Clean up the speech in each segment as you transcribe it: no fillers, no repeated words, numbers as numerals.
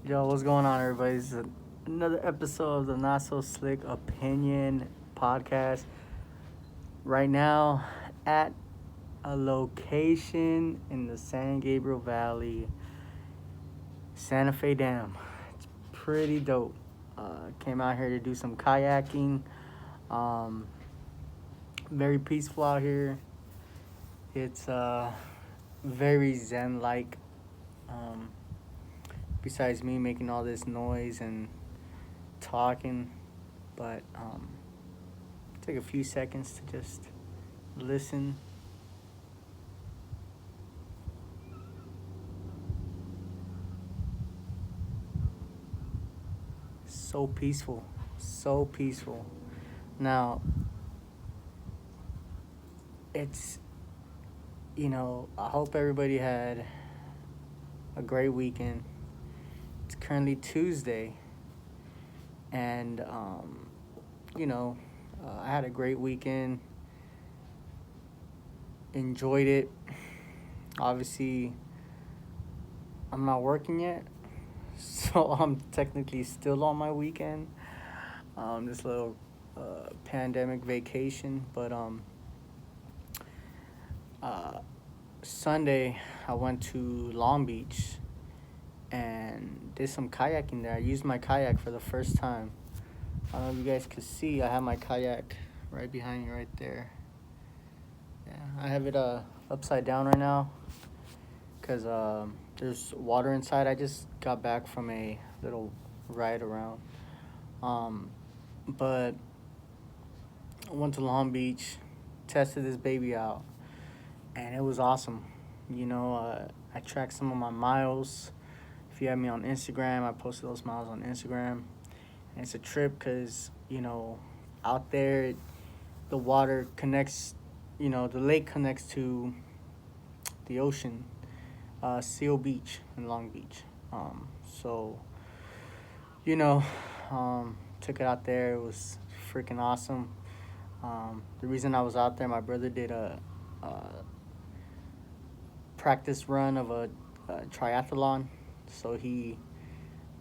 Yo, what's going on, everybody? This is another episode of the Not So Slick Opinion podcast. Right now, at a location in the San Gabriel Valley, Santa Fe Dam. It's pretty dope. Came out here to do some kayaking. Um, Very peaceful out here. It's very zen like. Um, Besides me making all this noise and talking, but take a few seconds to just listen. So peaceful, so peaceful. Now, it's, I hope everybody had a great weekend. It's currently Tuesday, and, you know, I had a great weekend, enjoyed it. Obviously, I'm not working yet, so I'm technically still on my weekend. This little pandemic vacation, but uh, Sunday I went to Long Beach and did some kayaking there. I used my kayak for the first time. I don't know if you guys could see. I have my kayak right behind me, right there. Yeah, I have it upside down right now because there's water inside. I just got back from a little ride around. Um, but I went to Long Beach, tested this baby out, and it was awesome. I tracked some of my miles. If you have me on Instagram, I posted those miles on Instagram. And it's a trip because, out there, the water connects, the lake connects to the ocean, Seal Beach in Long Beach. So, you know, took it out there. It was freaking awesome. The reason I was out there, my brother did a practice run of a triathlon. So he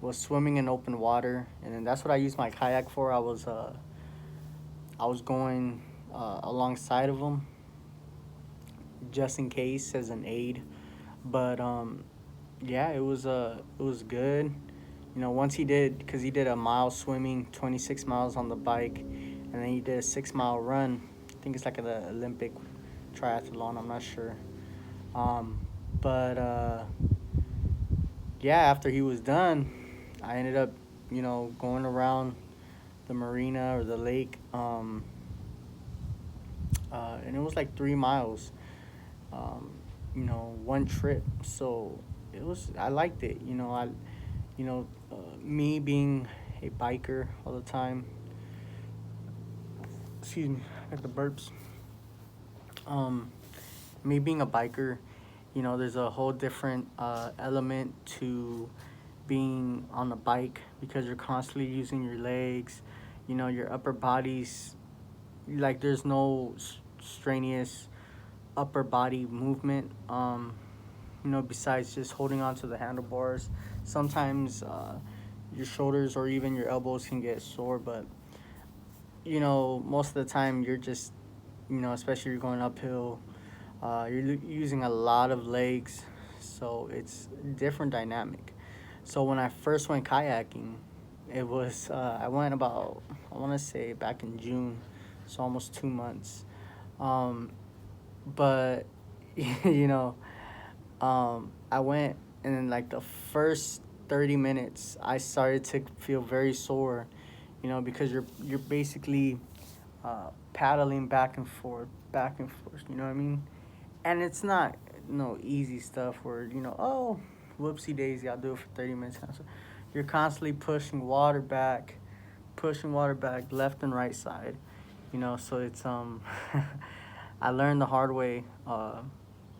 was swimming in open water, and then that's what I used my kayak for. I was going alongside of him just in case as an aid, but yeah, it was good. Once he did, because he did a mile swimming, 26 miles on the bike, and then he did a 6 mile run. I think it's like an Olympic triathlon. I'm not sure. Um, but yeah, after he was done, I ended up, going around the marina or the lake, and it was like 3 miles, one trip. So I liked it. Me being a biker all the time. Excuse me, I got the burps. Um, Me being a biker, there's a whole different element to being on the bike because you're constantly using your legs, your upper body's like there's no strenuous upper body movement. Besides just holding on to the handlebars, sometimes your shoulders or even your elbows can get sore, but most of the time you're just, especially you're going uphill, you're using a lot of legs, so it's a different dynamic. So when I first went kayaking, it was I went about, I want to say back in June, so almost 2 months. Um, but you know, I went, and then like the first 30 minutes, I started to feel very sore, because you're basically paddling back and forth. You know what I mean? And it's not no easy stuff where oh, whoopsie daisy, I'll do it for 30 minutes. So you're constantly pushing water back left and right side. So it's I learned the hard way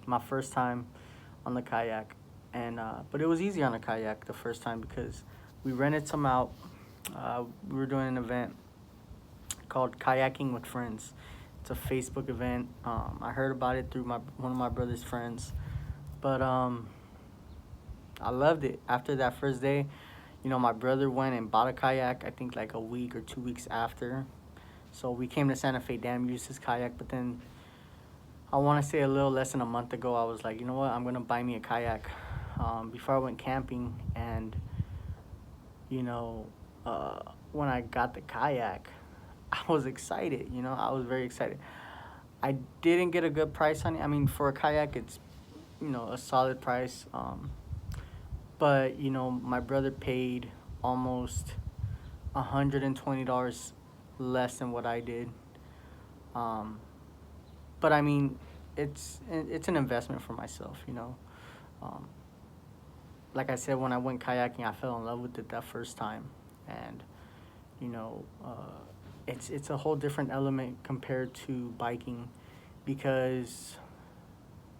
my first time on the kayak, and but it was easy on the kayak the first time because we rented some out. We were doing an event called Kayaking with Friends. It's a Facebook event. I heard about it through my one of my brother's friends, but I loved it. After that first day, You know, my brother went and bought a kayak, I think like a week or 2 weeks after. So we came to Santa Fe Dam, used his kayak, but then I want to say a little less than a month ago, I was like, you know what, I'm going to buy me a kayak before I went camping. And, you know, uh, when I got the kayak, I was excited, you know, I was very excited. I didn't get a good price on it. I mean, for a kayak, it's, you know, a solid price. But, you know, my brother paid almost $120 less than what I did. Um, but I mean, it's an investment for myself, you know. Um, like I said, when I went kayaking, I fell in love with it that first time, and you know, it's a whole different element compared to biking, because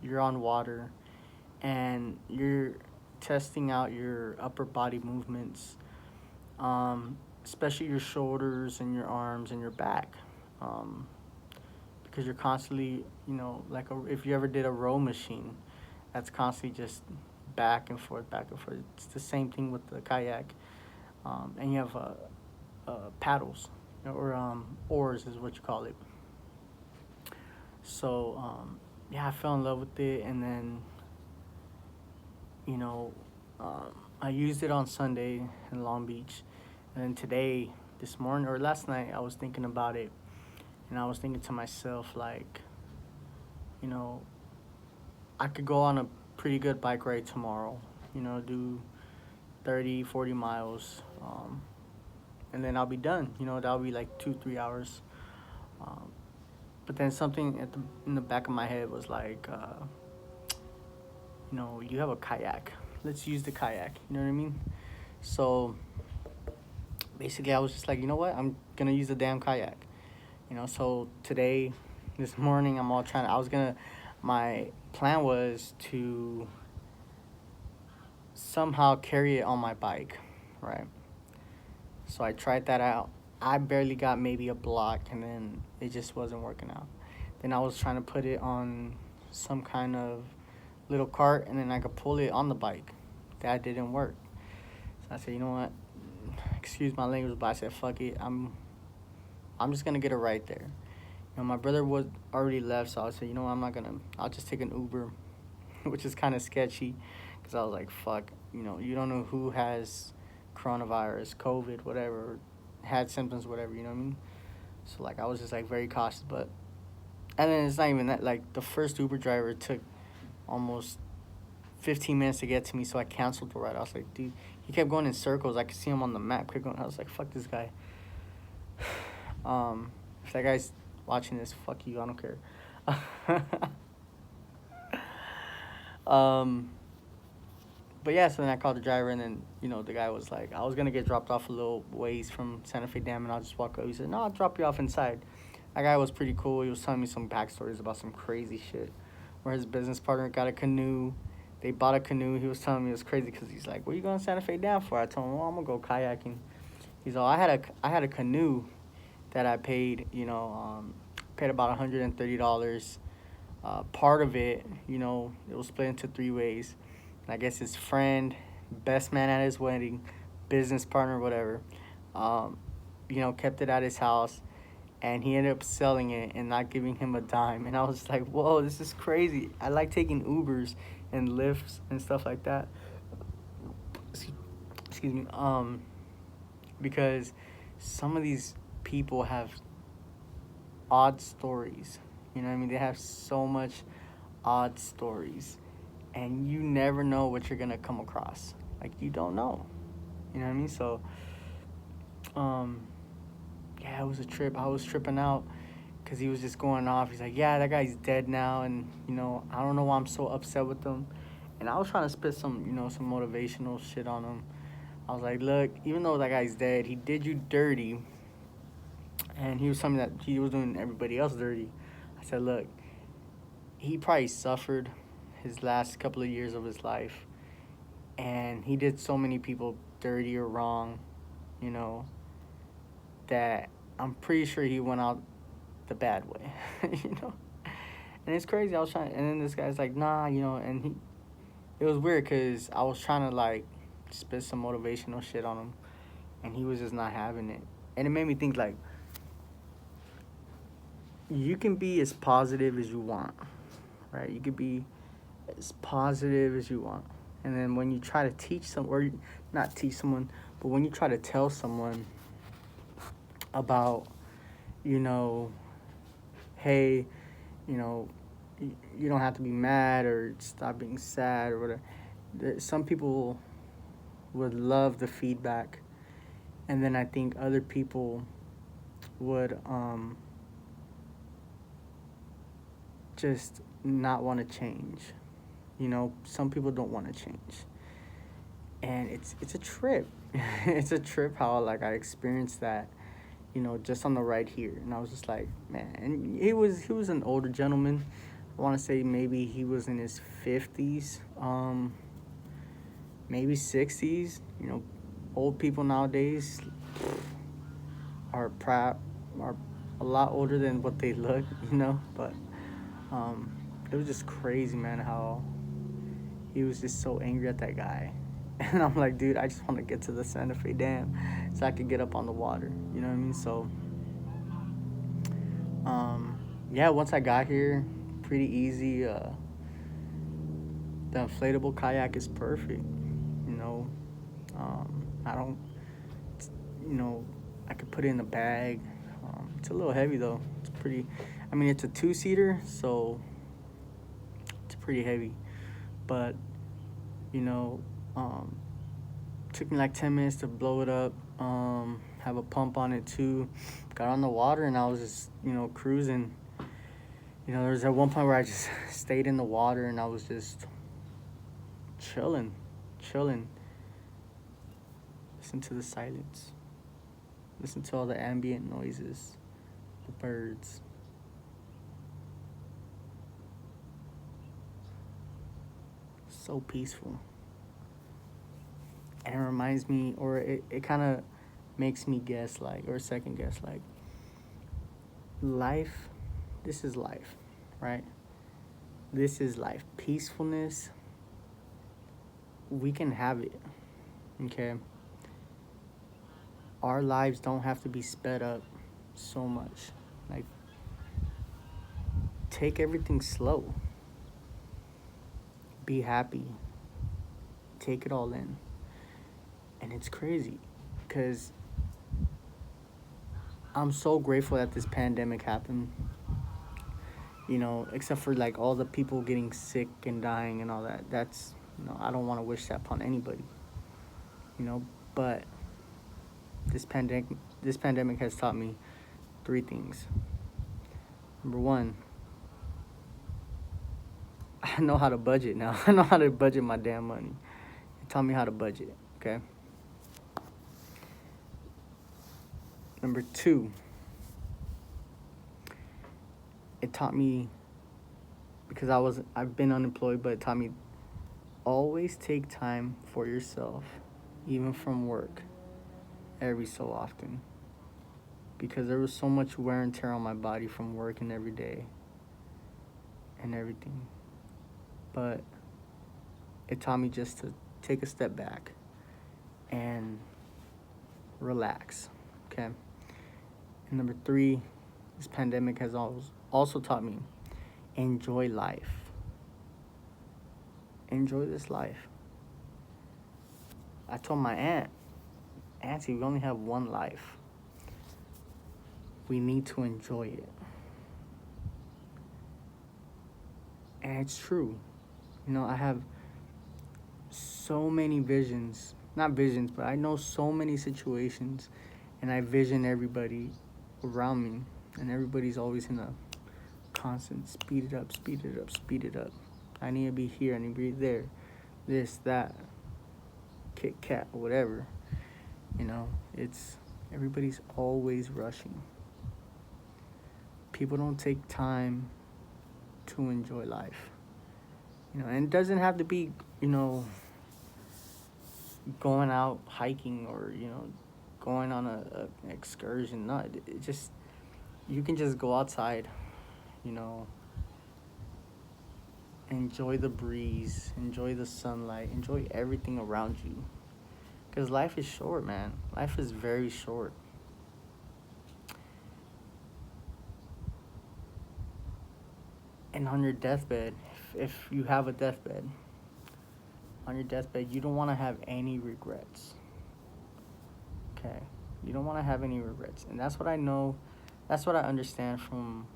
you're on water and you're testing out your upper body movements, especially your shoulders and your arms and your back. Um, because you're constantly, you know, like if you ever did a row machine, that's constantly just back and forth, back and forth. It's the same thing with the kayak, and you have paddles, or oars is what you call it. So yeah, I fell in love with it, and then you know, I used it on Sunday in Long Beach, and then today, this morning or last night, I was thinking about it, and I was thinking to myself like, you know, I could go on a pretty good bike ride tomorrow, you know, do 30, 40 miles, and then I'll be done. You know, that'll be like 2, 3 hours. Um, but then something in the back of my head was like, you know, you have a kayak. Let's use the kayak. You know what I mean? So basically, I was just like, you know what? I'm gonna use the damn kayak. You know, so today, this morning, I'm all trying. My plan was to somehow carry it on my bike, right? So I tried that out. I barely got maybe a block, and then it just wasn't working out. Then I was trying to put it on some kind of little cart, and then I could pull it on the bike. That didn't work. So I said, you know what? Excuse my language, but I said, fuck it. I'm just gonna get it right there. You know, my brother was already left, so I said, you know what? I'm not gonna. I'll just take an Uber, which is kind of sketchy, because I was like, fuck. You know, you don't know who has coronavirus, COVID, whatever, had symptoms, whatever. You know what I mean? So like, I was just like very cautious, but and then it's not even that. Like the first Uber driver took almost 15 minutes to get to me, so I canceled the ride. I was like, dude, he kept going in circles. I could see him on the map. Kept going. I was like, fuck this guy. If that guy's watching this, fuck you. I don't care. um, but yeah, so then I called the driver, and then you know the guy was like, I was gonna get dropped off a little ways from Santa Fe Dam, and I'll just walk up. He said, no, I'll drop you off inside. That guy was pretty cool. He was telling me some backstories about some crazy shit, where his business partner got a canoe. They bought a canoe. He was telling me it was crazy because he's like, "What are you going to Santa Fe Dam for?" I told him, "Well, I'm gonna go kayaking." He's all, I had a canoe that I paid, you know, paid about $130. Part of it, you know, it was split into three ways. And I guess his friend, best man at his wedding, business partner, whatever, um, you know, kept it at his house, and he ended up selling it and not giving him a dime. And I was like, whoa, this is crazy. I like taking Ubers and Lyfts and stuff like that. Excuse me. Because some of these people have odd stories. You know what I mean? They have so much odd stories, and you never know what you're gonna come across. Like, you don't know. You know what I mean? So, um, yeah, it was a trip. I was tripping out because he was just going off. He's like, yeah, that guy's dead now, and you know, I don't know why I'm so upset with him. And I was trying to spit some, you know, some motivational shit on him. I was like, look, even though that guy's dead, he did you dirty, and he was something that he was doing everybody else dirty. I said, look, he probably suffered his last couple of years of his life, and he did so many people dirty or wrong, you know, that I'm pretty sure he went out the bad way, you know. And it's crazy. I was trying, and then this guy's like, nah, you know, and it was weird because I was trying to like spit some motivational shit on him, and he was just not having it. And it made me think like, you can be as positive as you want, right? You could be as positive as you want. And then when you try to teach some, or not teach someone, but when you try to tell someone about, you know, hey, you know, you don't have to be mad or stop being sad or whatever. Some people would love the feedback, and then I think other people would just not want to change. You know, some people don't want to change, and it's a trip. It's a trip how like I experienced that, you know, just on the ride here, and I was just like, man. And he was an older gentleman. I want to say maybe he was in his 50s, maybe 60s. You know, old people nowadays are a lot older than what they look, you know. But it was just crazy, man, how he was just so angry at that guy. And I'm like, dude, I just want to get to the Santa Fe Dam so I could get up on the water. You know what I mean? So, yeah, once I got here, pretty easy. The inflatable kayak is perfect. You know, I don't, you know, I could put it in a bag. It's a little heavy though. It's pretty, I mean, it's a two-seater, so it's pretty heavy. But, you know, took me like 10 minutes to blow it up. Have a pump on it too. Got on the water and I was just, you know, cruising. You know, there was at one point where I just stayed in the water and I was just chilling. Listen to the silence. Listen to all the ambient noises, the birds. So peaceful. And it reminds me, or it kind of makes me guess, like, or second guess, like, life, this is life, right? This is life. Peacefulness, we can have it, okay? Our lives don't have to be sped up so much. Like, take everything slow. Be happy. Take it all in. And it's crazy because I'm so grateful that this pandemic happened. You know, except for like all the people getting sick and dying and all that. That's, you know, I don't want to wish that upon anybody. You know, but this pandemic has taught me three things. Number one, I know how to budget now. I know how to budget my damn money. It taught me how to budget, okay? Number two, it taught me, because I've been unemployed, but it taught me always take time for yourself, even from work, every so often. Because there was so much wear and tear on my body from working every day and everything. But it taught me just to take a step back and relax, okay? And number three, this pandemic has also taught me enjoy life. Enjoy this life. I told my Auntie, we only have one life. We need to enjoy it. And it's true. You know, I have so many visions. Not visions, but I know so many situations. And I vision everybody around me. And everybody's always in a constant speed it up, speed it up, speed it up. I need to be here, I need to be there. This, that, Kit Kat, whatever. You know, it's everybody's always rushing. People don't take time to enjoy life. You know, and it doesn't have to be, you know, going out hiking or, you know, going on an excursion. No, it just, you can just go outside, you know, enjoy the breeze, enjoy the sunlight, enjoy everything around you. Because life is short, man. Life is very short. And on your deathbed, if you have a deathbed, on your deathbed, you don't want to have any regrets. Okay? You don't want to have any regrets. And that's what I know, that's what I understand from,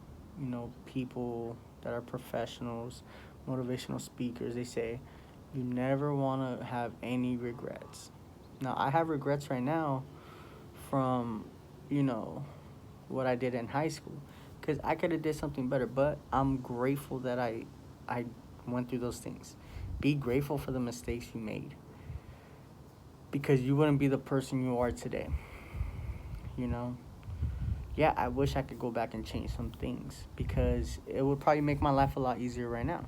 people that are professionals, motivational speakers. They say, you never want to have any regrets. Now, I have regrets right now from, you know, what I did in high school, because I could have did something better. But I'm grateful that I went through those things. Be grateful for the mistakes you made, because you wouldn't be the person you are today. You know. Yeah, I wish I could go back and change some things, because it would probably make my life a lot easier right now.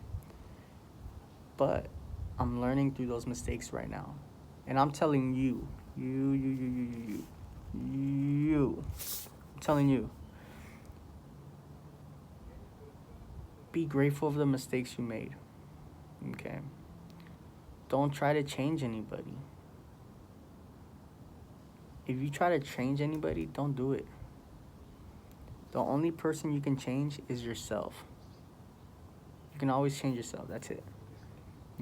But I'm learning through those mistakes right now, and I'm telling you, you. I'm telling you, be grateful of the mistakes you made. Okay. Don't try to change anybody. If you try to change anybody, don't do it. The only person you can change is yourself. You can always change yourself. That's it.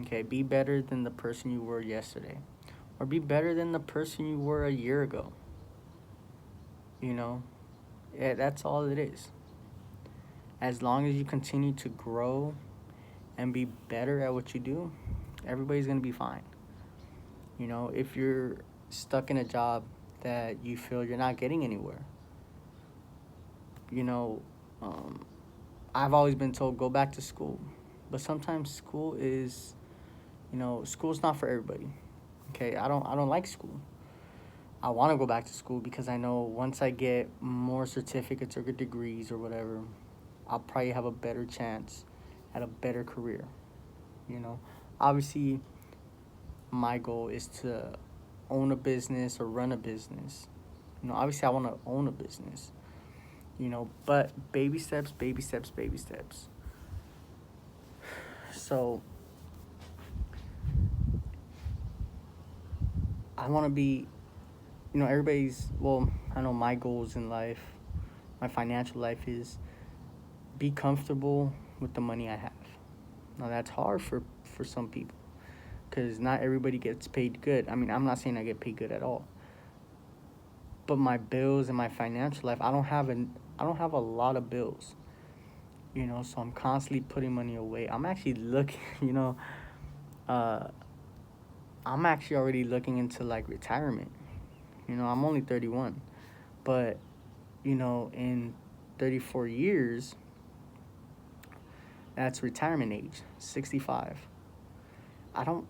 Okay. Be better than the person you were yesterday, or be better than the person you were a year ago. You know, yeah, that's all it is. As long as you continue to grow and be better at what you do, everybody's going to be fine. You know, if you're stuck in a job that you feel you're not getting anywhere, you know, um, I've always been told go back to school. But sometimes school is, school's not for everybody. Okay, I don't like school. I want to go back to school because I know once I get more certificates or degrees or whatever, I'll probably have a better chance at a better career. You know, obviously, my goal is to own a business or run a business. Obviously, I want to own a business. But baby steps, baby steps, baby steps. So I want to be, I know my goals in life, my financial life is be comfortable with the money I have. Now, that's hard for some people, because not everybody gets paid good. I mean, I'm not saying I get paid good at all. But my bills and my financial life, I don't have a lot of bills. So I'm constantly putting money away. I'm actually looking, uh, I'm actually already looking into like retirement. I'm only 31, but in 34 years, that's retirement age, 65. I don't,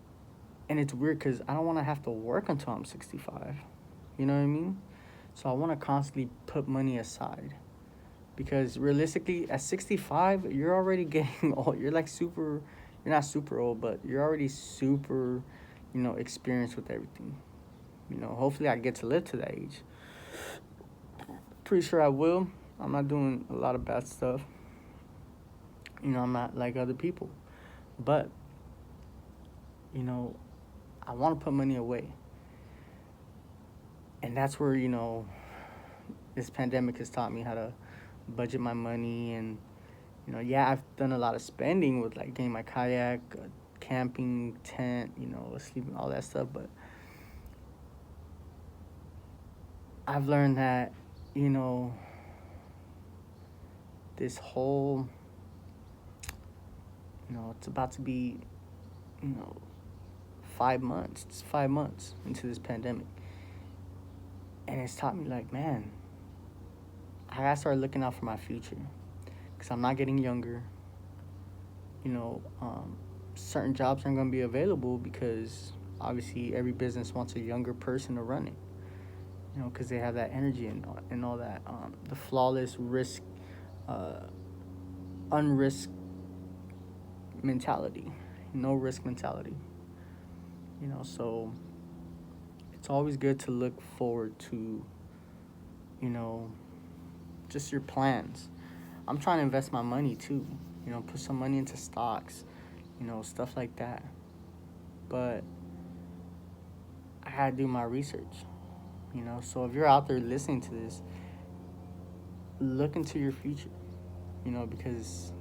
and it's weird because I don't want to have to work until I'm 65. You know what I mean? So I want to constantly put money aside, because realistically, at 65, you're already getting old. You're like super, you're not super old, but you're already super, experienced with everything. Hopefully I get to live to that age. Pretty sure I will. I'm not doing a lot of bad stuff. I'm not like other people. But, I want to put money away. And that's where, this pandemic has taught me how to budget my money. And, yeah, I've done a lot of spending with like getting my kayak, camping tent, sleeping, all that stuff. But I've learned that, this whole, it's about to be, you know, 5 months. It's 5 months into this pandemic. And it's taught me, like, man, I gotta start looking out for my future. Because I'm not getting younger. You know, certain jobs aren't going to be available because obviously every business wants a younger person to run it. Because they have that energy and all that. The flawless risk, uh, unrisk mentality, no risk mentality. So it's always good to look forward to, you know, just your plans. I'm trying to invest my money too, put some money into stocks, stuff like that. But I had to do my research. So if you're out there listening to this, look into your future. Because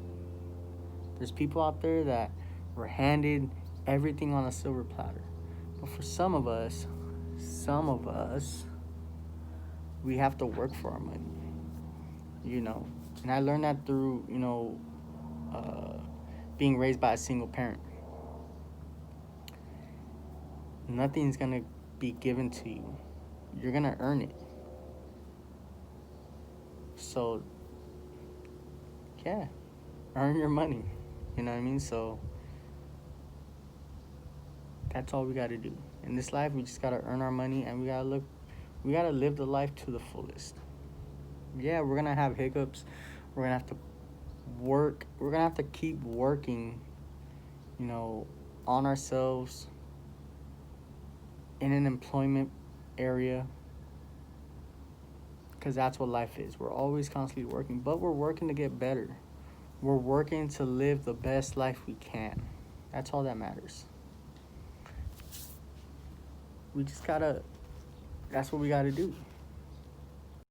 there's people out there that were handed everything on a silver platter. But for some of us, we have to work for our money. And I learned that through, uh, being raised by a single parent. Nothing's gonna be given to you. You're gonna earn it. So, yeah, earn your money. You know what I mean? So, that's all we gotta do. In this life, we just gotta earn our money, and we gotta live the life to the fullest. Yeah, we're gonna have hiccups. We're gonna have to work. We're gonna have to keep working, on ourselves in an employment area, because that's what life is. We're always constantly working, but we're working to get better. We're working to live the best life we can. That's all that matters. We just gotta, that's what we gotta do.